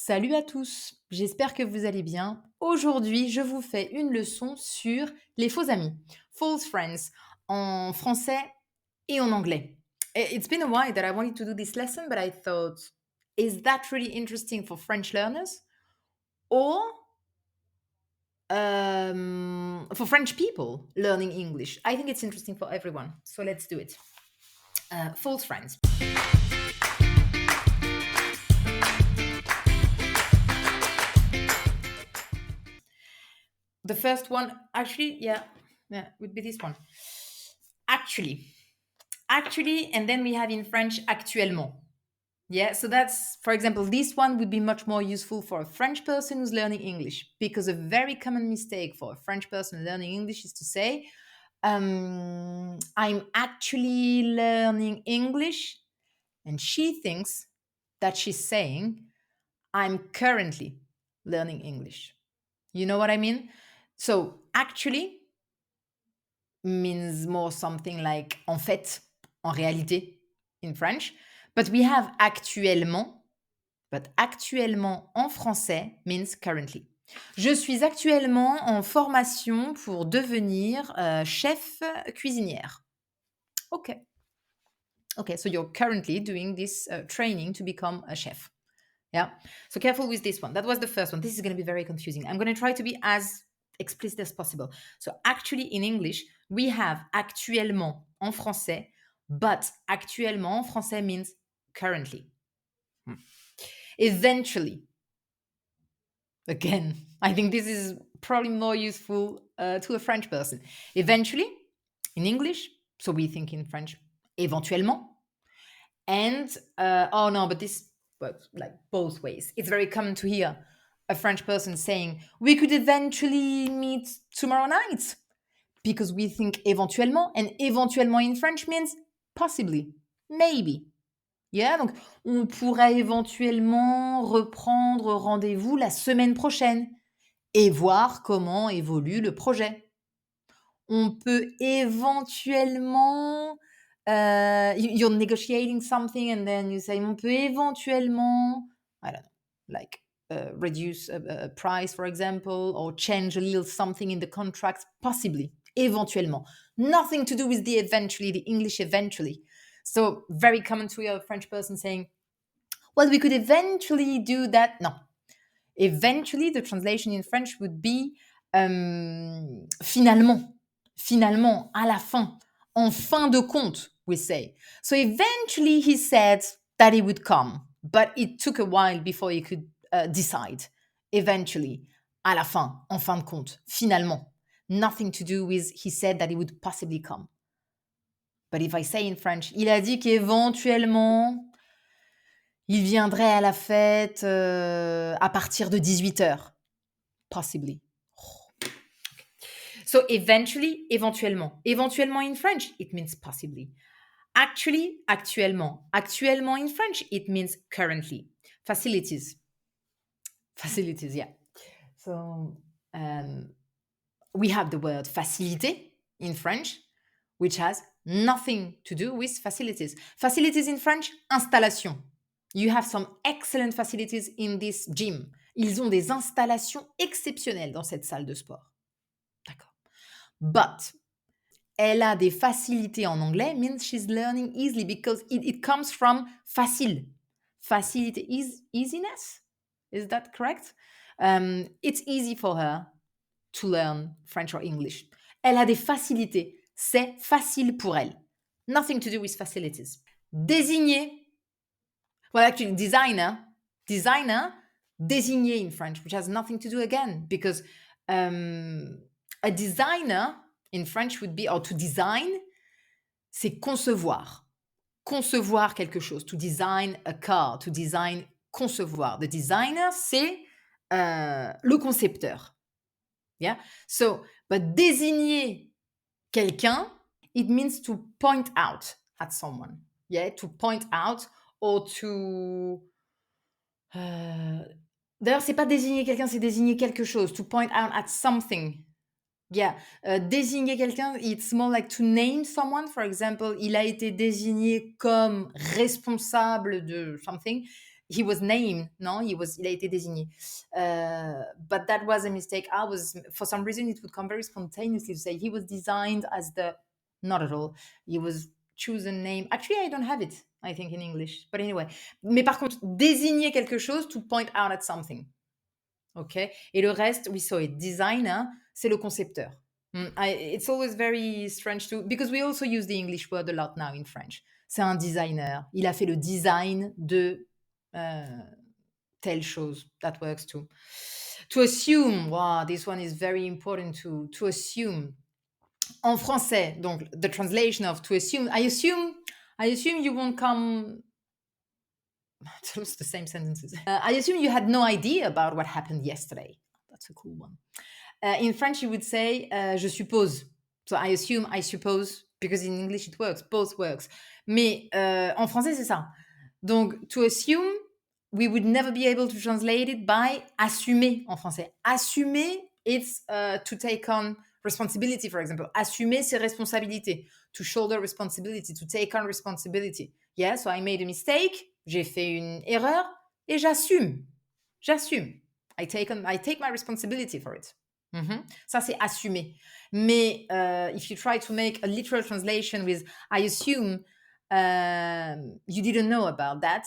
Salut à tous, j'espère que vous allez bien. Aujourd'hui, je vous fais une leçon sur les faux amis, false friends, en français et en anglais. It's been a while that I wanted to do this lesson, but I thought, is that really interesting for French learners or for French people learning English? I think it's interesting for everyone, so let's do it. False friends. The first one, actually, yeah, would be this one. Actually, and then we have in French actuellement. Yeah, so that's, for example, this one would be much more useful for a French person who's learning English, because a very common mistake for a French person learning English is to say, I'm actually learning English, and she thinks that she's saying, I'm currently learning English. You know what I mean? So, actually means more something like en fait, en réalité, in French. But we have actuellement, but actuellement en français means currently. Je suis actuellement en formation pour devenir chef cuisinière. Okay. Okay, so you're currently doing this training to become a chef. Yeah. So careful with this one. That was the first one. This is going to be very confusing. I'm going to try to be as explicit as possible. So actually in English, we have actuellement en français, but actuellement en français means currently. Eventually. Again, I think this is probably more useful to a French person. Eventually, in English, so we think in French, éventuellement. And, oh no, but this works like both ways. It's very common to hear a French person saying, we could eventually meet tomorrow night, because we think éventuellement, and éventuellement in French means possibly, maybe. Yeah, donc on pourrait éventuellement reprendre rendez-vous la semaine prochaine et voir comment évolue le projet. On peut éventuellement, you're negotiating something and then you say, on peut éventuellement, I don't know, like reduce a price, for example, or change a little something in the contract, possibly, éventuellement. Nothing to do with the eventually, the English eventually. So very common to hear a French person saying, well, we could eventually do that. No. Eventually, the translation in French would be finalement. Finalement, à la fin. En fin de compte, we say. So eventually he said that he would come, but it took a while before he could decide. Eventually, à la fin, en fin de compte, finalement. Nothing to do with he said that he would possibly come. But if I say in French, il a dit qu'éventuellement, il viendrait à la fête à partir de 18h. Possibly. So eventually, éventuellement. Éventuellement in French, it means possibly. Actually, actuellement. Actuellement in French, it means currently. Facilities. Facilities, yeah. So we have the word facilité in French, which has nothing to do with facilities. Facilities in French, installation. You have some excellent facilities in this gym. Ils ont des installations exceptionnelles dans cette salle de sport. D'accord. But elle a des facilités en anglais means she's learning easily because it comes from facile. Facilité is easiness. Is that correct? It's easy for her to learn French or English. Elle a des facilités. C'est facile pour elle. Nothing to do with facilities. Désigner. Well, actually, designer, désigner in French, which has nothing to do again, because a designer in French would be, or to design, c'est concevoir. Concevoir quelque chose. To design a car, to design, concevoir. The designer, c'est le concepteur. Yeah? So, but désigner quelqu'un, it means to point out at someone. Yeah? To point out or to... D'ailleurs, c'est pas désigner quelqu'un, c'est désigner quelque chose. To point out at something. Yeah. Désigner quelqu'un, it's more like to name someone. For example, il a été désigné comme responsable de something. he was named, no, il a été désigné. But that was a mistake. For some reason, it would come very spontaneously to say he was designed as not at all. He was chosen name. Actually, I don't have it, I think, in English. But anyway. Mais par contre, désigner quelque chose to point out at something. OK? Et le reste, we saw it. Designer, c'est le concepteur. It's always very strange because we also use the English word a lot now in French. C'est un designer. Il a fait le design de telle chose. That works too. To assume, wow, this one is very important to assume. En français, donc the translation of to assume, I assume you won't come. It's almost the same sentences. I assume you had no idea about what happened yesterday. That's a cool one. In French, you would say je suppose. So I assume, I suppose, because in English it works, both works. Mais en français, c'est ça. Donc, to assume, we would never be able to translate it by assumer en français. Assumer, it's to take on responsibility, for example. Assumer, c'est responsabilité. To shoulder responsibility, to take on responsibility. Yeah, so I made a mistake, j'ai fait une erreur, et j'assume. J'assume. I take my responsibility for it. Ça, c'est assumer. Mais if you try to make a literal translation with I assume you didn't know about that,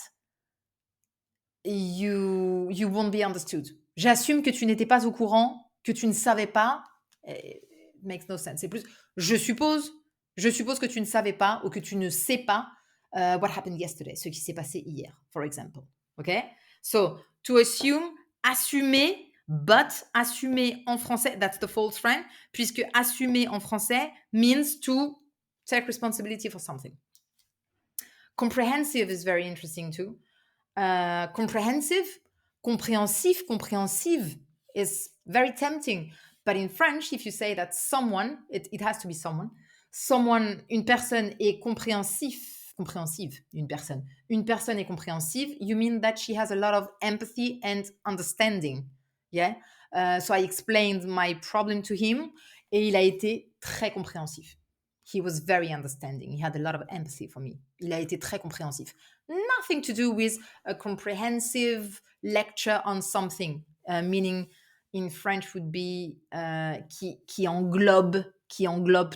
you won't be understood. J'assume que tu n'étais pas au courant, que tu ne savais pas. It makes no sense. C'est plus je suppose que tu ne savais pas ou que tu ne sais pas what happened yesterday, ce qui s'est passé hier, for example. Okay? So, to assume, assumer, but assumer en français, that's the false friend, puisque assumer en français means to take responsibility for something. Comprehensive is very interesting too. Comprehensive, comprehensive is very tempting. But in French, if you say that someone, it has to be someone, une personne est compréhensive, une personne est compréhensive, you mean that she has a lot of empathy and understanding. Yeah? So I explained my problem to him, et il a été très compréhensif. He was very understanding. He had a lot of empathy for me. Il a été très compréhensif. Nothing to do with a comprehensive lecture on something, meaning in French would be qui englobe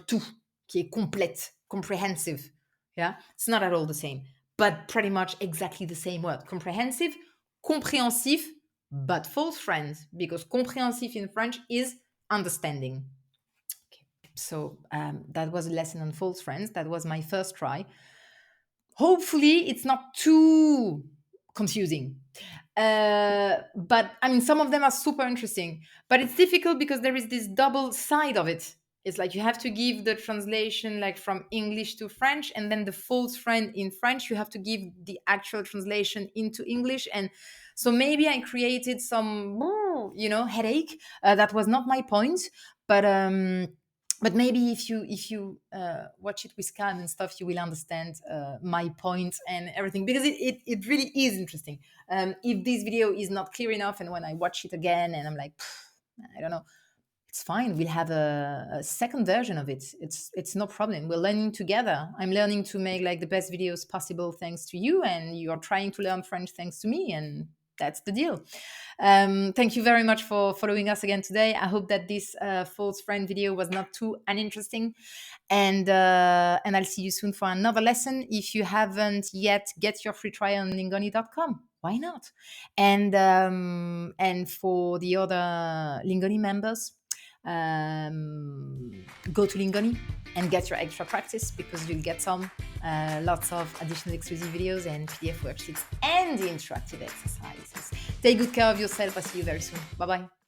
tout, qui est complète, comprehensive. Yeah, it's not at all the same, but pretty much exactly the same word. Comprehensive, compréhensif, but false friends, because comprehensive in French is understanding. So that was a lesson on false friends. That was my first try. Hopefully it's not too confusing. But I mean, some of them are super interesting, but it's difficult because there is this double side of it. It's like you have to give the translation like from English to French, and then the false friend in French, you have to give the actual translation into English. And so maybe I created some, headache. That was not my point, but maybe if you watch it with calm and stuff, you will understand my point and everything, because it really is interesting. If this video is not clear enough, and when I watch it again and I'm like, I don't know, it's fine. We'll have a second version of it. It's no problem. We're learning together. I'm learning to make like the best videos possible thanks to you, and you're trying to learn French thanks to me, and that's the deal. Thank you very much for following us again today. I hope that this false friend video was not too uninteresting, and I'll see you soon for another lesson. If you haven't yet, get your free trial on lingoni.com. Why not? And for the other Lingoni members, go to Lingoni and get your extra practice, because you'll get lots of additional exclusive videos and PDF worksheets and the interactive exercises. Take good care of yourself. I'll see you very soon. Bye-bye.